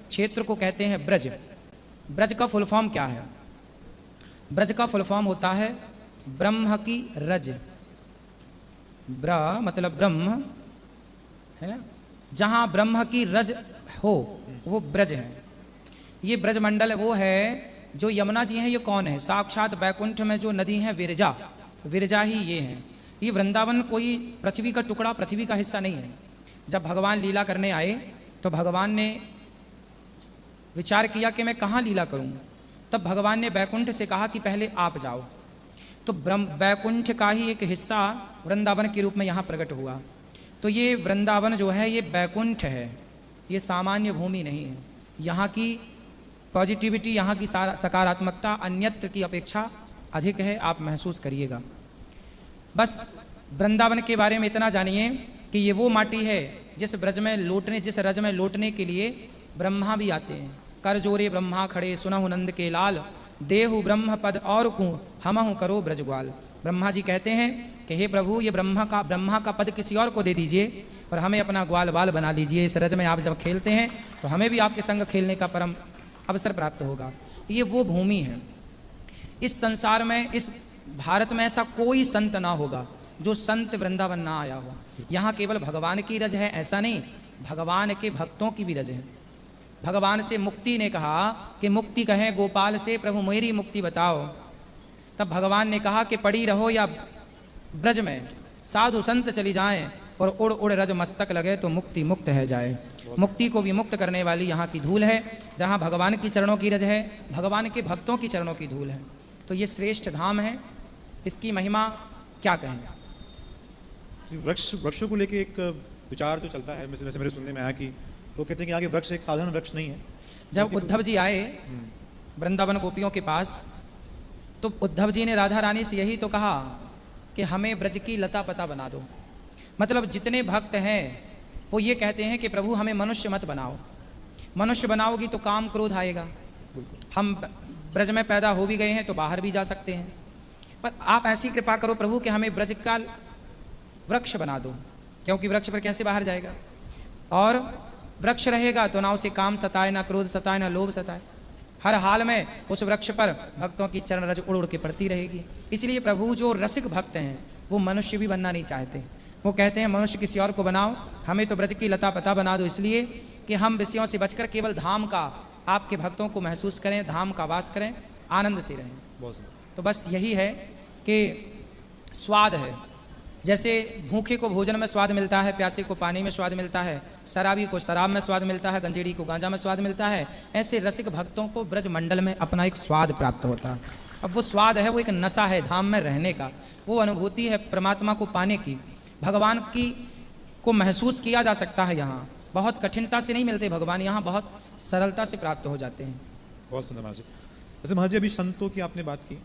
क्षेत्र को कहते हैं ब्रज। ब्रज का फुल फॉर्म क्या है? ब्रज का फुल फॉर्म होता है ब्रह्म की रज। ब्र मतलब ब्रह्म है ना, जहाँ ब्रह्म की रज हो वो ब्रज है। ये ब्रज मंडल वो है जो यमुना जी हैं, ये कौन है? साक्षात बैकुंठ में जो नदी है विरजा, विरजा ही ये हैं। ये वृंदावन कोई पृथ्वी का टुकड़ा, पृथ्वी का हिस्सा नहीं है। जब भगवान लीला करने आए तो भगवान ने विचार किया कि मैं कहाँ लीला करूं। तब भगवान ने बैकुंठ से कहा कि पहले आप जाओ। तो बैकुंठ का ही एक हिस्सा वृंदावन के रूप में यहाँ प्रकट हुआ। तो ये वृंदावन जो है ये बैकुंठ है, ये सामान्य भूमि नहीं है। यहाँ की पॉजिटिविटी, यहाँ की सकारात्मकता अन्यत्र की अपेक्षा अधिक है, आप महसूस करिएगा। बस वृंदावन के बारे में इतना जानिए कि ये वो माटी है जिस रज में लौटने के लिए ब्रह्मा भी आते हैं। कर जोरे ब्रह्मा खड़े सुनहु नंद के लाल, देहु ब्रह्म पद और कूँ हमहु करो ब्रजग्वाल। ब्रह्मा जी कहते हैं कि हे प्रभु, ये ब्रह्मा का पद किसी और को दे दीजिए और हमें अपना ग्वाल बाल बना लीजिए। इस रज में आप जब खेलते हैं तो हमें भी आपके संग खेलने का परम अवसर प्राप्त होगा। ये वो भूमि है। इस संसार में, इस भारत में ऐसा कोई संत ना होगा जो संत वृंदावन ना आया हो। यहाँ केवल भगवान की रज है ऐसा नहीं, भगवान के भक्तों की भी रज है। भगवान से मुक्ति ने कहा कि मुक्ति कहें गोपाल से, प्रभु मेरी मुक्ति बताओ। तब भगवान ने कहा कि पड़ी रहो या ब्रज में, साधु संत चली जाएं और उड़ उड़ रज मस्तक लगे तो मुक्ति मुक्त है जाए। मुक्ति को विमुक्त करने वाली यहाँ की धूल है, जहाँ भगवान की चरणों की रज है, भगवान के भक्तों की चरणों की धूल है। तो ये श्रेष्ठ धाम है, इसकी महिमा क्या कहें। वृक्षों को लेके एक विचार तो चलता है, जैसे मेरे सुनने में आया कि लोग कहते हैं कि आगे वृक्ष एक साधारण वृक्ष नहीं है। जब उद्धव जी आए वृंदावन गोपियों के पास तो उद्धव जी ने राधा रानी से यही तो कहा कि हमें ब्रज की लता पता बना दो। मतलब जितने भक्त हैं वो ये कहते हैं कि प्रभु हमें मनुष्य मत बनाओ, मनुष्य बनाओगी तो काम क्रोध आएगा। हम ब्रज में पैदा हो भी गए हैं तो बाहर भी जा सकते हैं, पर आप ऐसी कृपा करो प्रभु कि हमें ब्रज का वृक्ष बना दो, क्योंकि वृक्ष पर कैसे बाहर जाएगा। और वृक्ष रहेगा तो ना उसे काम सताए, ना क्रोध सताए, ना लोभ सताए। हर हाल में उस वृक्ष पर भक्तों की चरण रज उड़ उड़ के पड़ती रहेगी। इसलिए प्रभु जो रसिक भक्त हैं वो मनुष्य भी बनना नहीं चाहते। वो कहते हैं मनुष्य किसी और को बनाओ, हमें तो ब्रज की लता पता बना दो, इसलिए कि हम विषयों से बचकर केवल धाम का, आपके भक्तों को महसूस करें, धाम का वास करें, आनंद से रहें। तो बस यही है कि स्वाद है। जैसे भूखे को भोजन में स्वाद मिलता है, प्यासे को पानी में स्वाद मिलता है, शराबी को शराब में स्वाद मिलता है, गंजेड़ी को गांजा में स्वाद मिलता है, ऐसे रसिक भक्तों को ब्रज मंडल में अपना एक स्वाद प्राप्त होता है। अब वो स्वाद है, वो एक नशा है धाम में रहने का, वो अनुभूति है परमात्मा को पाने की, भगवान की को महसूस किया जा सकता है। यहाँ बहुत कठिनता से नहीं मिलते भगवान, यहाँ बहुत सरलता से प्राप्त हो जाते हैं। बहुत सुंदर महाराज जी। वैसे महाराज जी अभी संतों की आपने बात की,